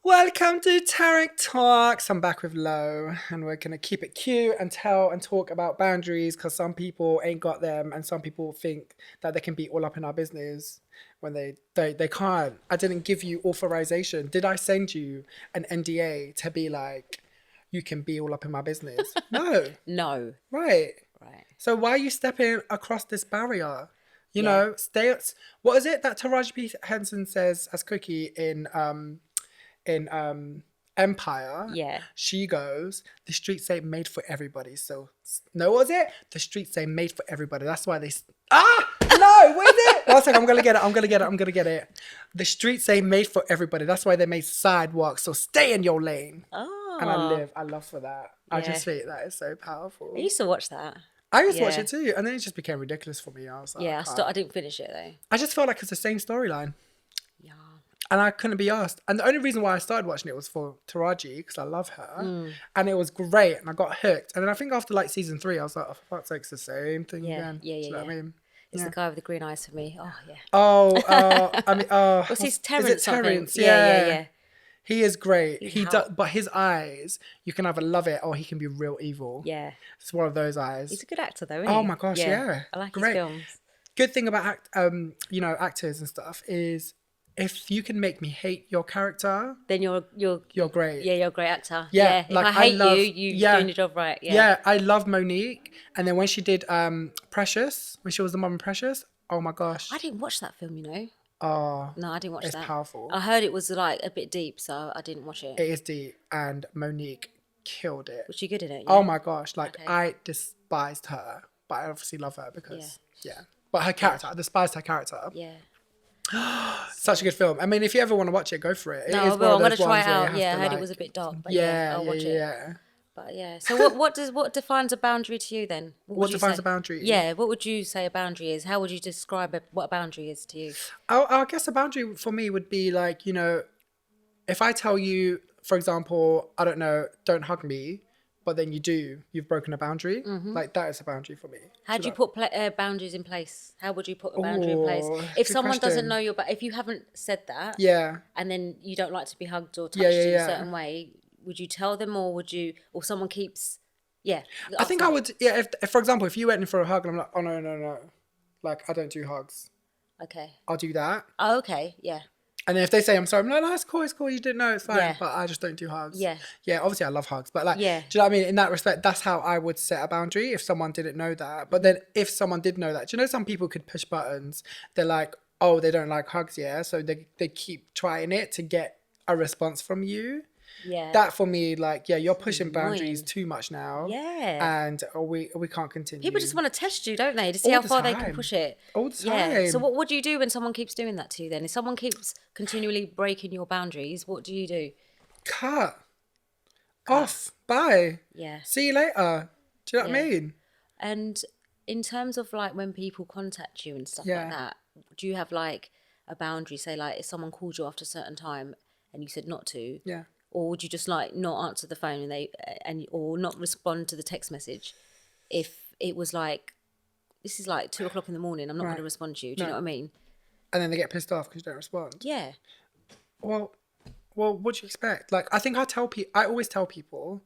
Welcome to Tarek Talks. I'm back with Lo, and we're gonna keep it cute and tell and talk about boundaries because some people ain't got them, and some people think that they can be all up in our business when they can't. I didn't give you authorization. Did I send you an NDA to be like, you can be all up in my business? No. No. Right. Right. So why are you stepping across this barrier? Yeah. Stay. What is it that Taraji P Henson says as Cookie in Empire? Yeah. She goes, the streets say made for everybody. So no, what was it? The streets say made for everybody. That's why no, what is it? One second, I'm gonna get it. The streets say made for everybody. That's why they made sidewalks. So stay in your lane. And Oh. I love for that. I Yeah. just think that is so powerful. I used to watch that. I used to watch Yeah. it too, and then it just became ridiculous for me. I was like, Yeah. I can't. I didn't finish it though. I just felt like it's the same storyline. Yeah. And I couldn't be asked. And the only reason why I started watching it was for Taraji, because I love her. And it was great. And I got hooked. And then I think after like season 3, I was like, oh, for fuck's sake, it's the same thing Yeah. again. Yeah. Do you know what I mean? It's Yeah. the guy with the green eyes for me. Oh yeah. What's his is Terrence? it Something? Terrence? Yeah. He is great. He's He hot. does, but his eyes, you can either love it or he can be real evil. Yeah. It's one of those eyes. He's a good actor though, isn't Oh he? my gosh, yeah. I like Great. his films. Good thing about actors and stuff is if you can make me hate your character, Then you're great. Yeah, you're a great actor. Yeah, If like, I hate love- you're yeah. doing your job right. Yeah. Yeah, I love Monique. And then when she did Precious, when she was the mum in Precious, oh my gosh. I didn't watch that film, you know. Oh, No, I didn't watch it's that. powerful. I heard it was like a bit deep, so I didn't watch it. It is deep, and Monique killed it. Was she good in it? Oh Yeah? my gosh, like Okay. I despised her, but I obviously love her because But her character, I despised her character. Yeah. Such a good film. I mean, if you ever want to watch it, go for it. It No, is I one will. of I'm gonna those try ones it where you out. have Yeah, to, I heard it like, was a bit dark, but yeah, I'll watch it. Yeah. But yeah, so what defines a boundary to you then? What would you defines say? a boundary? Yeah, what would you say a boundary is? How would you describe what a boundary is to you? I guess a boundary for me would be like, if I tell you, for example, I don't know, don't hug me, but then you've broken a boundary. Like that is a boundary for me. How do you put boundaries in place? How would you put a boundary in place? Ooh, If good someone doesn't question. know your, if you haven't said that, Yeah. and then you don't like to be hugged or touched Yeah, in yeah. a certain way, would you tell them, or or someone keeps, yeah? I think I would, yeah, if for example, if you went in for a hug and I'm like, oh no. Like, I don't do hugs. Okay. I'll do that. Oh, okay. Yeah. And then if they say I'm sorry, I'm like, no, it's cool, you didn't know, it's fine. Yeah. But I just don't do hugs. Yeah. Yeah, obviously I love hugs. But like, Yeah. do you know what I mean? In that respect, that's how I would set a boundary if someone didn't know that. But then if someone did know that, do you know some people could push buttons? They're like, oh, they don't like hugs, yeah? So they keep trying it to get a response from you. Yeah. That for me, like, yeah, you're pushing boundaries annoying. too much now. Yeah. And we can't continue. People just want to test you, don't they? To see All how the far they can time. push it. All the Yeah. time. So what do you do when someone keeps doing that to you then? If someone keeps continually breaking your boundaries, what do you do? Cut. Off. Bye. Yeah. See you later. Do you know what I Yeah. mean? And in terms of like when people contact you and stuff Yeah. like that, do you have like a boundary? Say like if someone called you after a certain time and you said not to, Yeah. or would you just like not answer the phone or not respond to the text message if it was like this is like 2:00 in the morning, I'm not going to respond to you. Do you know what I mean? And then they get pissed off because you don't respond. Yeah. Well, what do you expect? Like, I think I always tell people,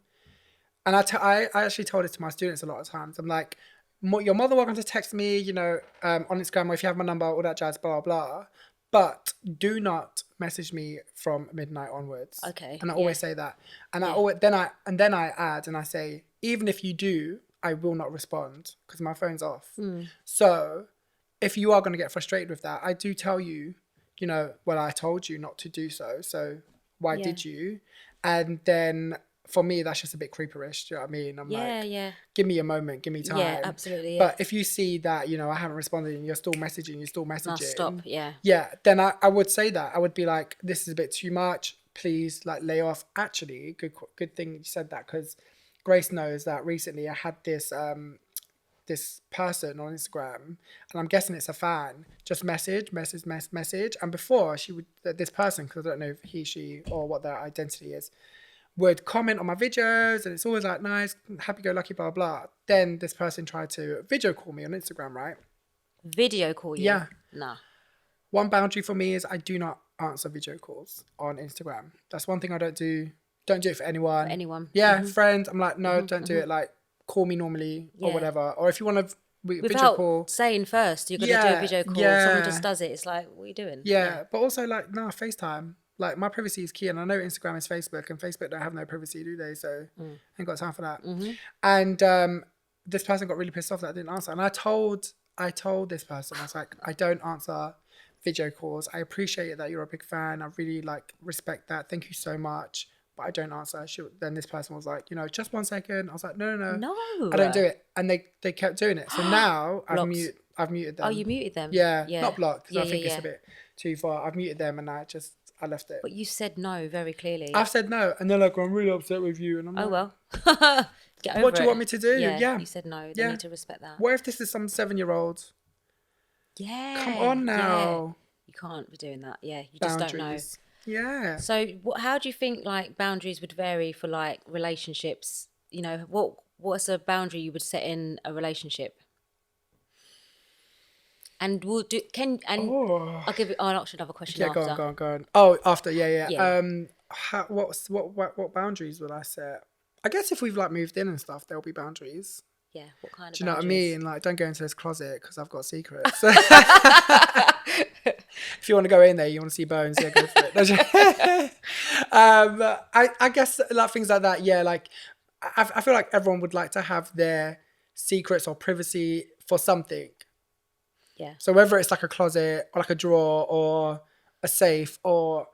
and I actually told it to my students a lot of times. I'm like, your mother welcome to text me, on Instagram, or if you have my number, all that jazz, blah, blah. But do not message me from midnight onwards. Okay, And I yeah. always say that. And Yeah. then I add and I say, even if you do, I will not respond because my phone's off. So if you are going to get frustrated with that, I do tell you, well, I told you not to do so. So why Yeah. did you? And then for me, that's just a bit creeperish. Do you know what I mean? I'm Yeah, like, yeah. give me a moment, give me time. Yeah, absolutely. Yeah. But if you see that, I haven't responded and you're still messaging, No, stop. Yeah. yeah, then I would say that. I would be like, this is a bit too much. Please, like, lay off. Actually, good thing you said that, because Grace knows that recently I had this person on Instagram, and I'm guessing it's a fan, just message. And before this person, because I don't know if he, she, or what their identity is, would comment on my videos, and it's always like nice, happy-go-lucky, blah, blah. Then this person tried to video call me on Instagram, right? Video call you? Yeah. Nah. One boundary for me is I do not answer video calls on Instagram. That's one thing I don't do. Don't do it for anyone. For anyone. Yeah, friends. I'm like, no, don't do it. Like, call me normally or Yeah. whatever. Or if you want to video Without call. saying first, you're going to do a video call. Someone just does it. It's like, what are you doing? Yeah, but also like, no, FaceTime. Like, my privacy is key, and I know Instagram is Facebook, and Facebook don't have no privacy, do they? So I ain't got time for that. And this person got really pissed off that I didn't answer, and I told this person, I was like, I don't answer video calls. I appreciate it that you're a big fan. I really like respect that. Thank you so much. But I don't answer. Then this person was like, just 1 second. I was like, no. No. I don't do it. And they kept doing it. So now I've muted them. Oh, you muted them? Yeah. Not blocked, because I think yeah. it's a bit too far. I've muted them and I left it. But you said no very clearly. I've said no. And they're like, I'm really upset with you. And I'm like, well. Get over what do you it. want me to do? Yeah. You said no. They need to respect that. What if this is some 7-year-old? Yeah. Come on now. You can't be doing that. Yeah. You just don't know. Yeah. So how do you think like boundaries would vary for like relationships? What's a boundary you would set in a relationship? And I'll give you. Oh, I'll ask you another question after. Yeah, go on. Oh, after, yeah. Yeah. What boundaries would I set? I guess if we've like moved in and stuff, there'll be boundaries. Yeah, what kind of Do you know what I mean? Like, don't go into this closet because I've got secrets. If you want to go in there, you want to see bones, yeah, go for it. I guess like things like that, yeah, like I feel like everyone would like to have their secrets or privacy for something. Yeah. So whether it's like a closet or like a drawer or a safe or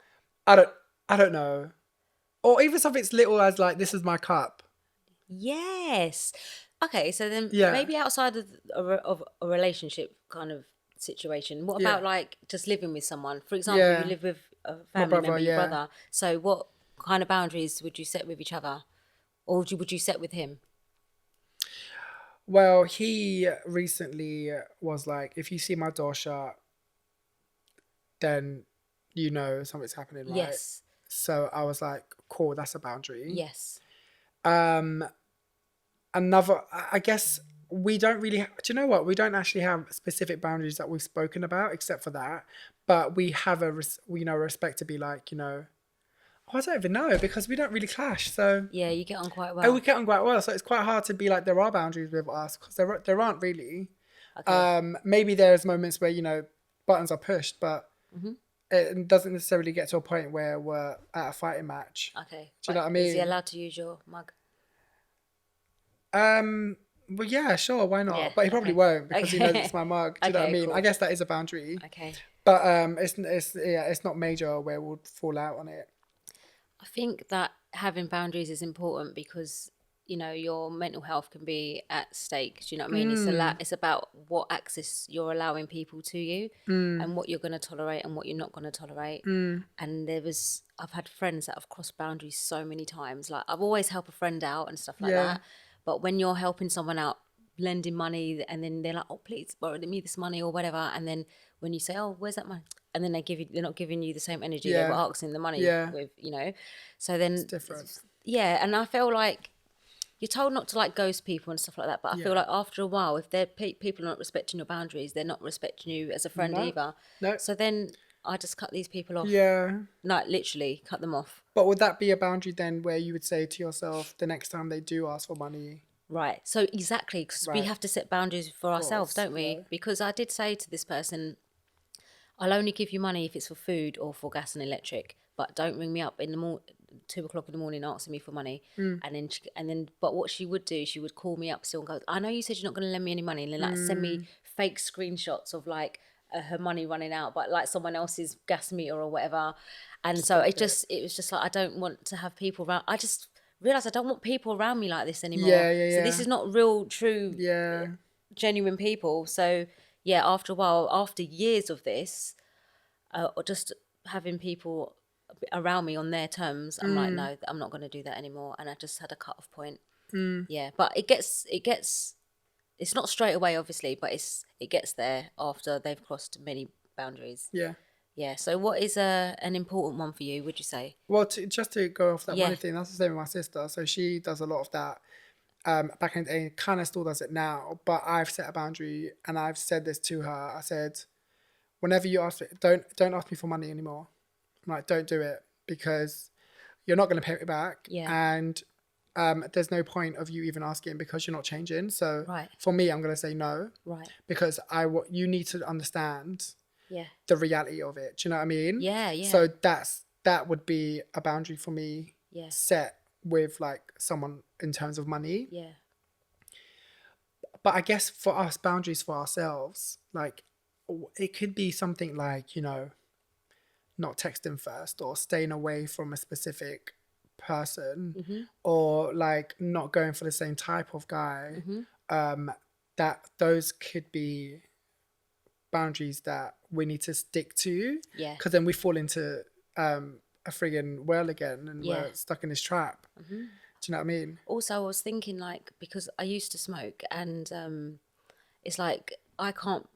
I don't know. Or even something as little as like, this is my cup. Yes. Okay, so then maybe outside of a relationship kind of situation, what about like just living with someone? For example, you live with a family member, your brother. So what kind of boundaries would you set with each other? Or would you set with him? Well, he recently was like, if you see my door shut, then something's happening, right? Yes. So I was like, cool, that's a boundary. Yes. Another, I guess we don't really, do you know what? We don't actually have specific boundaries that we've spoken about except for that. But we have a respect to be like, I don't even know because we don't really clash. So yeah, you get on quite well. And we get on quite well. So it's quite hard to be like, there are boundaries with us because there aren't really. Okay. Maybe there's moments where, buttons are pushed, but it doesn't necessarily get to a point where we're at a fighting match. Okay. Do you know what I mean? Is he allowed to use your mug? Well, yeah, sure, why not? Yeah, but he probably won't because he knows it's my mug. Do you know what I mean? Cool. I guess that is a boundary. Okay. But it's not major where we'll fall out on it. I think that having boundaries is important because your mental health can be at stake. Do you know what I mean? It's about what access you're allowing people to you and what you're going to tolerate and what you're not going to tolerate. And I've had friends that have crossed boundaries so many times. Like I've always helped a friend out and stuff like that. But when you're helping someone out, lending money, and then they're like, "Oh, please borrow me this money" or whatever, and then when you say, "Oh, where's that money?" and then they're not giving you the same energy they were asking the money with, So then it's different. Yeah, and I feel like you're told not to like ghost people and stuff like that, but I feel like after a while, if they're people are not respecting your boundaries, they're not respecting you as a friend either. No. So then I just cut these people off. Yeah. Like literally cut them off. But would that be a boundary then where you would say to yourself the next time they do ask for money? Right. So exactly, because we have to set boundaries for ourselves, don't we? Right. Because I did say to this person, I'll only give you money if it's for food or for gas and electric, but don't ring me up in the 2 o'clock in the morning asking me for money. And then but what she would do, she would call me up still and go, I know you said you're not going to lend me any money, and then like send me fake screenshots of like her money running out, but like someone else's gas meter or whatever. And so it was just like, I don't want to have people around. I just realised I don't want people around me like this anymore. So this is not real, true, genuine people. So yeah, after a while, after years of this, or just having people around me on their terms, I'm like, no, I'm not going to do that anymore. And I just had a cut off point. Yeah, but it gets. It's not straight away, obviously, but it gets there after they've crossed many boundaries. Yeah. Yeah. So what is an important one for you, would you say? Well, just to go off that money thing, that's the same with my sister. So she does a lot of that back in the day, kind of still does it now. But I've set a boundary and I've said this to her. I said, whenever you ask me, don't ask me for money anymore. Like, don't do it because you're not going to pay it back. Yeah. And there's no point of you even asking because you're not changing. So Right. for me, I'm going to say no. Right. Because you need to understand Yeah. the reality of it. Do you know what I mean? Yeah, yeah. So that would be a boundary for me. Yeah. Set with like someone in terms of money. Yeah. But I guess for us, boundaries for ourselves, like it could be something like, you know, not texting first or staying away from a specific person or like not going for the same type of guy. That those could be boundaries that we need to stick to. Yeah. Because then we fall into a friggin' well again and we're stuck in this trap. Do you know what I mean? Also, I was thinking, like, because I used to smoke, and it's like I can't,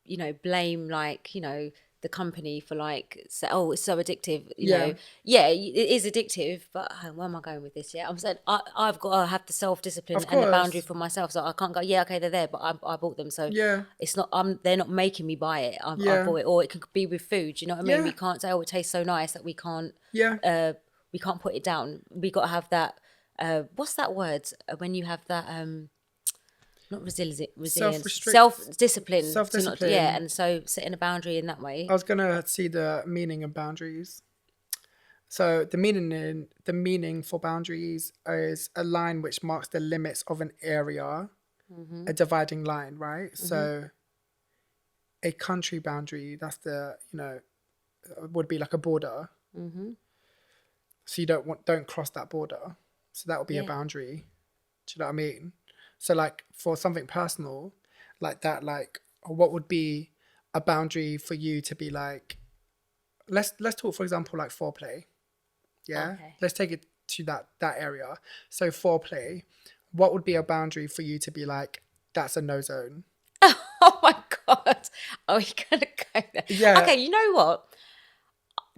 you know, blame, like, you know, the company for like say, oh, it's so addictive, you know. Yeah, it is addictive, but where am I going with this? Yeah, I'm saying I've got to have the self-discipline and the boundary for myself, so I can't go, yeah, okay, they're there, but I bought them, so it's not, they're not making me buy it. I bought it. Or it could be with food, you know what I mean? We can't say, oh, it tastes so nice that we can't we can't put it down. We got to have that what's that word when you have that not resilience, self-discipline. Self-discipline. And so setting a boundary in that way. I was gonna see the meaning of boundaries. So the meaning for boundaries is a line which marks the limits of an area, a dividing line, right? So a country boundary, that's the, you know, would be like a border. So you don't cross that border. So that would be a boundary. Do you know what I mean? So like for something personal like that, like what would be a boundary for you to be like, let's talk, for example, like foreplay. Yeah. Okay. Let's take it to that area. So foreplay, what would be a boundary for you to be like, that's a no zone? Oh my God. Oh, you're going to go there. Yeah. Okay, you know what?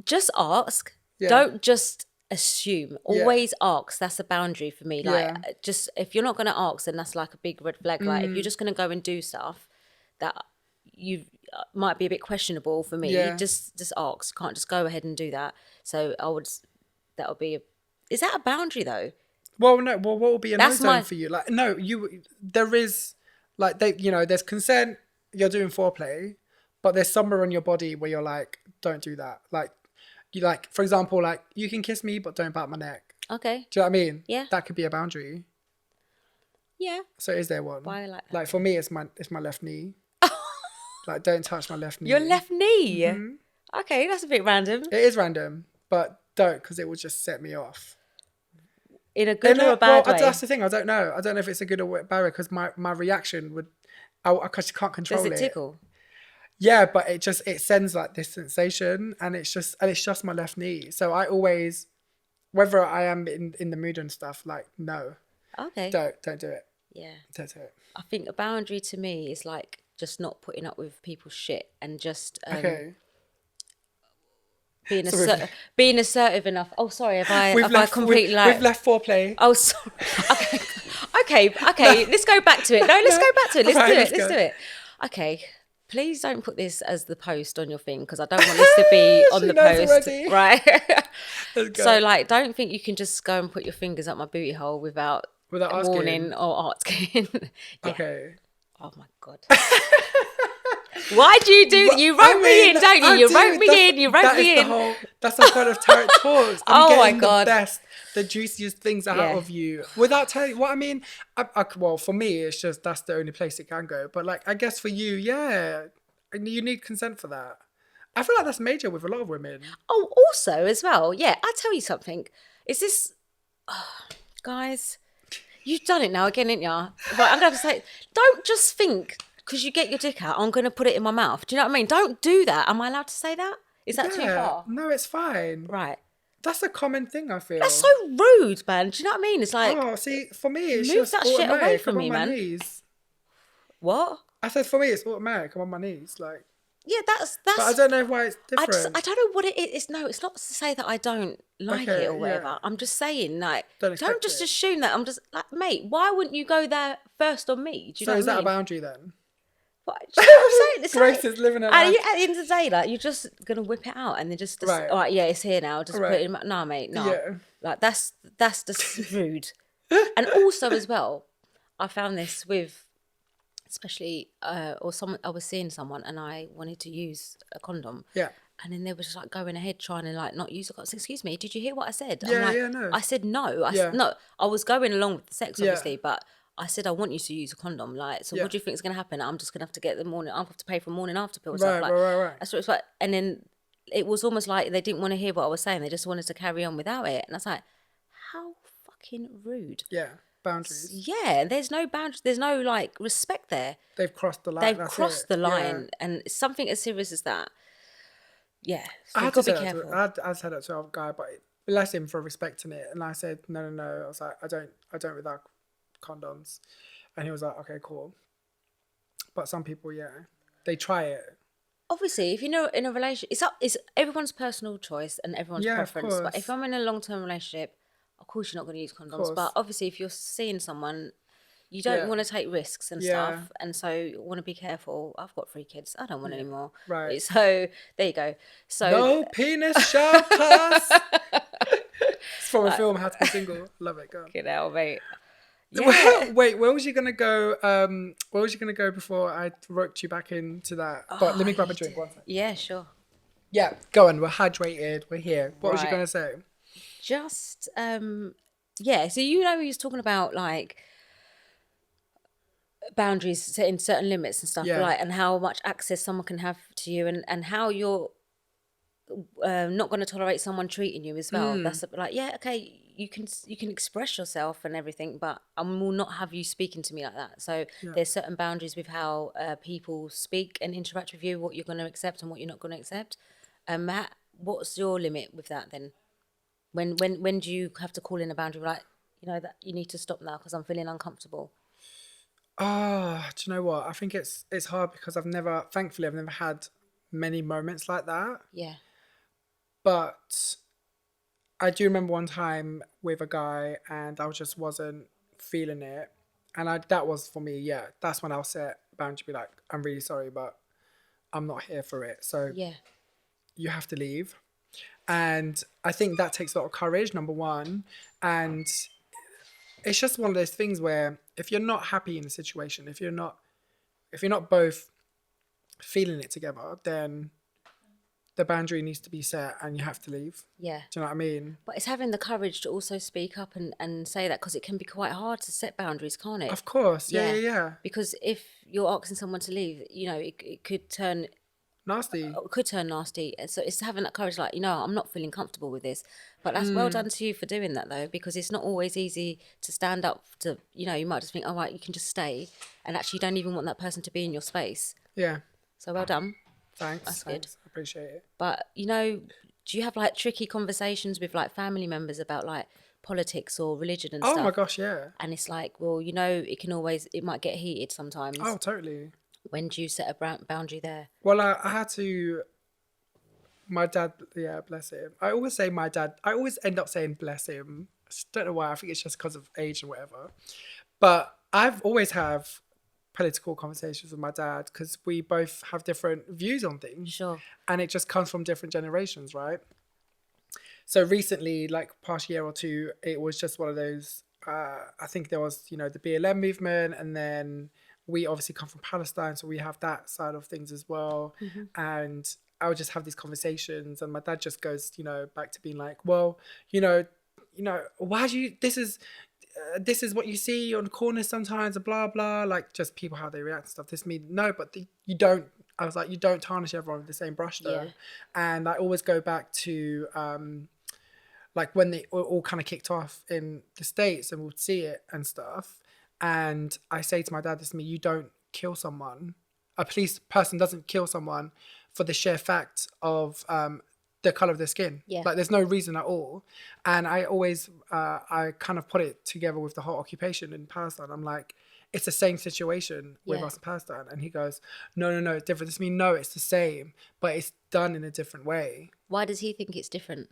Just ask. Yeah. Don't just assume. Always ask. That's a boundary for me. Like, just if you're not going to ask, then that's like a big red flag. Like, if you're just going to go and do stuff that you might be a bit questionable for me, you just ask. You can't just go ahead and do that. So that would be is that a boundary though? Well, no. Well, what would be a no zone for you? Like, no, there is, like, there's consent. You're doing foreplay, but there's somewhere on your body where you're like, don't do that. Like, you like, for example, like, you can kiss me, but don't bite my neck. Okay. Do you know what I mean? Yeah. That could be a boundary. Yeah. So is there one? Why like that? Like for me, it's my left knee. Like, don't touch my left knee. Your left knee? Okay, that's a bit random. It is random, but don't, because it will just set me off. In a good or a bad way? That's the thing. I don't know. I don't know if it's a good or bad way, because my reaction would, I just can't control it. Does it tickle? Yeah, but it sends like this sensation, and it's just my left knee. So I always, whether I am in the mood and stuff, like, no. Okay. Don't do it. Yeah. Don't do it. I think a boundary to me is like just not putting up with people's shit and just being assertive enough. Oh, sorry, have I completely like... We've left foreplay. Oh, sorry. Okay. Let's go back to it. No, let's go back to it. Let's do it. Okay. Please don't put this as the post on your thing, because I don't want this to be on the post. Already. Right? So, like, don't think you can just go and put your fingers up my booty hole without warning or asking. Okay. Oh my God. Why do you do that? You wrote me in, don't you? You wrote me in. That's the point of Tarek Talks. Oh my God. The juiciest things out of you without telling you what I mean. Well, for me, it's just that's the only place it can go. But like, I guess for you, you need consent for that. I feel like that's major with a lot of women. Oh, also as well, I'll tell you something. Is this, guys, you've done it now again, ain't ya? Right, I'm going to say, don't just think because you get your dick out, I'm going to put it in my mouth. Do you know what I mean? Don't do that. Am I allowed to say that? Is that too far? No, it's fine. Right. That's a common thing, I feel. That's so rude, man. Do you know what I mean? It's like... Oh, see, for me, it's move just that automatic. shit away from me, I'm on my man. knees. What? I said for me, it's automatic. I'm on my knees. Like... Yeah, that's... But I don't know why it's different. I don't know what it is. No, it's not to say that I don't like it or whatever. Yeah. I'm just saying, like, don't just assume that. I'm just like, mate, why wouldn't you go there first on me? Do you know what I mean? So is that a boundary then? What? Do you know what I'm saying? It's Grace like, is living her at life. the end of the day, like, you're just gonna whip it out and then just Right. all right, yeah, it's here now. Just put Right. it in. No, mate, no. Yeah. Like that's just rude. And also as well, I found this with, especially or someone, I was seeing someone and I wanted to use a condom. Yeah. And then they were just like going ahead trying to like not use a condom. Excuse me, did you hear what I said? I'm Yeah, like, yeah, no. I said no. Yeah. No, I was going along with the sex, Yeah. obviously, but I said I want you to use a condom. Like, so Yeah. what do you think is going to happen? I'm just going to have to get the morning. I'll have to pay for morning after pill. Right, Like, right. that's what it's like. And then it was almost like they didn't want to hear what I was saying. They just wanted to carry on without it. And I was like, how fucking rude. Yeah. Boundaries. Yeah, there's no boundaries. There's no like respect there. They've crossed the line. They've That's crossed it. the line, Yeah. and something as serious as that. Yeah, so I you've had got to to say be that careful. I said that to a guy, but bless him for respecting it. And I said, no. I was like, I don't without condoms. And he was like, okay, cool. But some people, yeah, they try it. Obviously, if you know in a relationship, it's everyone's personal choice and everyone's Yeah, preference. of But course. if I'm in a long-term relationship, of course you're not going to use condoms. Course. But obviously, if you're seeing someone, you don't Yeah. want to take risks and Yeah. stuff, and so you want to be careful. I've got 3 kids. I don't want any more. Right. So there you go. So No penis shall pass. It's from a film, How to Be Single. Love it, go. get out, mate. Yeah. Wait, where was you gonna go? Where was you gonna go before I roped you back into that? But let me grab a drink. One second. Yeah, sure. Yeah, go on. We're hydrated. We're here. What was you Right. gonna say? Just yeah. So you know, he was talking about like boundaries, setting certain limits and stuff, Yeah. like, and how much access someone can have to you, and how you're not going to tolerate someone treating you as well. That's like, yeah, okay, you can express yourself and everything, but I will not have you speaking to me like that. So there's certain boundaries with how people speak and interact with you, what you're going to accept and what you're not going to accept. Matt, what's your limit with that then? When do you have to call in a boundary, like, you know, that you need to stop now because I'm feeling uncomfortable? Ah, do you know what? I think it's hard because thankfully, I've never had many moments like that. Yeah. But I do remember one time with a guy and I just wasn't feeling it. And that was for me, yeah. That's when I'll set a boundary, be like, I'm really sorry, but I'm not here for it. So Yeah. you have to leave. And I think that takes a lot of courage, number one. And it's just one of those things where if you're not happy in the situation, if you're not both feeling it together, then the boundary needs to be set and you have to leave. Yeah. Do you know what I mean? But it's having the courage to also speak up and say that, because it can be quite hard to set boundaries, can't it? Of course. Yeah. Because if you're asking someone to leave, you know, it could turn Nasty. nasty. And so it's having that courage, like, you know, I'm not feeling comfortable with this. But that's well done to you for doing that, though, because it's not always easy to stand up to, you know, you might just think, all right, you can just stay. And actually you don't even want that person to be in your space. Yeah. So well done. Thanks. That's Thanks. good. I appreciate it. But, you know, do you have like tricky conversations with like family members about like politics or religion and stuff? Oh my gosh, yeah. And it's like, well, you know, it might get heated sometimes. Oh, totally. When do you set a boundary there? Well, I had to. My dad, yeah, bless him. I always say my dad. I always end up saying bless him. I just don't know why. I think it's just because of age and whatever. But I've always have political conversations with my dad because we both have different views on things. Sure. And it just comes from different generations, right? So recently, like past year or two, it was just one of those. I think there was, you know, the BLM movement, and then we obviously come from Palestine, so we have that side of things as well. And I would just have these conversations, and my dad just goes, you know, back to being like, well, you know, why do you? This is what you see on corners sometimes, blah blah. Like just people how they react and stuff. This mean no, but you don't. I was like, you don't tarnish everyone with the same brush though. Yeah. And I always go back to like when they all kind of kicked off in the States, and we'd see it and stuff. And I say to my dad, this to me, you don't kill someone. A police person doesn't kill someone for the sheer fact of the color of their skin. Yeah. Like there's no reason at all. And I always, I kind of put it together with the whole occupation in Palestine. I'm like, it's the same situation with us in Palestine. And he goes, no, it's different. This means, no, it's the same, but it's done in a different way. Why does he think it's different?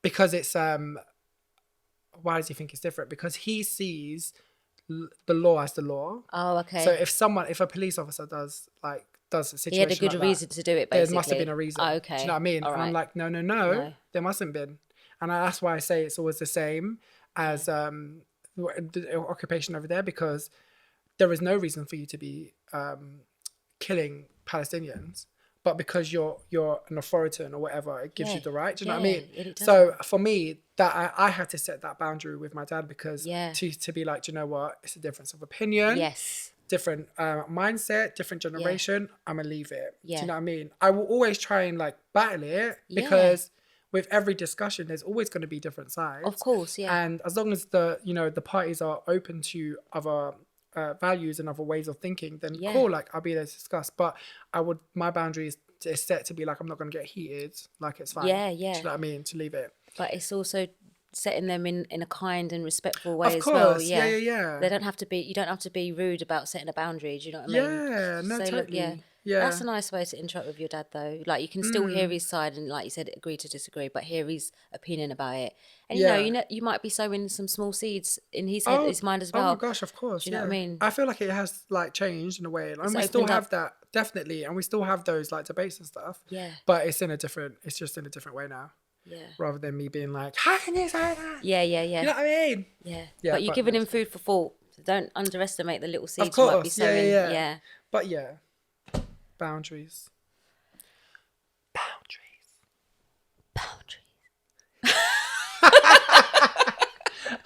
Because it's, why does he think it's different? Because he sees the law as the law. Oh, okay. So if a police officer does a situation, He had a good like reason to do it, there basically. must have been a reason. Oh, okay. Do you know what I mean? All right. And I'm like, no, there mustn't been. And that's why I say it's always the same as the occupation over there, because there is no reason for you to be killing Palestinians, but because you're an authoritarian or whatever, it gives you the right. Do you know what I mean? So for me, that I had to set that boundary with my dad, because to be like, do you know what? It's a difference of opinion. Yes. Different mindset, different generation. I'm gonna leave it. Do you know what I mean? I will always try and like battle it, because with every discussion, there's always going to be different sides. Of course, yeah. And as long as the parties are open to other values and other ways of thinking, then cool, like I'll be there to discuss. But my boundary is set to be like, I'm not going to get heated, like it's fine. Yeah. Do you know what I mean? To leave it. But it's also setting them in a kind and respectful way as well. Yeah. They don't have to be. You don't have to be rude about setting a boundary. Do you know what I mean? Yeah, no, so, totally. Look, that's a nice way to interact with your dad, though. Like, you can still hear his side and, like you said, agree to disagree, but hear his opinion about it. And you know, you might be sowing some small seeds in his head, his mind as well. Oh my gosh, of course. Do you know what I mean? I feel like it has like changed in a way, and we still have that, definitely, and we still have those like debates and stuff. Yeah. But it's just in a different way now. Yeah. Rather than me being like, how can you say that? Yeah. You know what I mean? Yeah. But you're giving him food for thought. So don't underestimate the little seeds of course. you might be sowing. Yeah. But boundaries.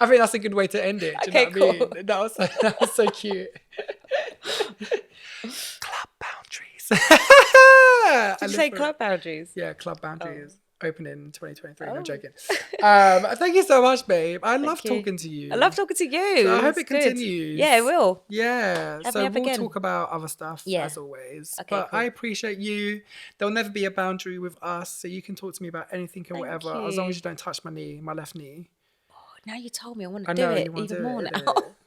I think that's a good way to end it. Do you know what I mean? That was so cute. Club boundaries. Did you say club boundaries? Yeah, club boundaries. Opening in 2023. I'm joking. Thank you so much, babe. I love talking to you. I love talking to you. So I hope it continues. Yeah, it will. Yeah. Have so me we'll talk about other stuff as always. Okay, but I appreciate you. There'll never be a boundary with us. So you can talk to me about anything and whatever. As long as you don't touch my left knee. Oh, now you told me, I want to do it even more now.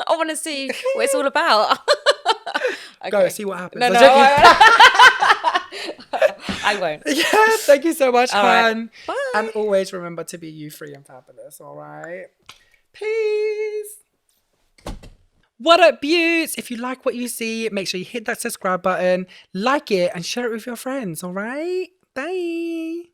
I want to see what it's all about. Go see what happens. No, I won't. Yeah, thank you so much, Han. Bye. And always remember to be you, free and fabulous, all right? Peace. What up, beauts? If you like what you see, make sure you hit that subscribe button, like it, and share it with your friends, all right? Bye.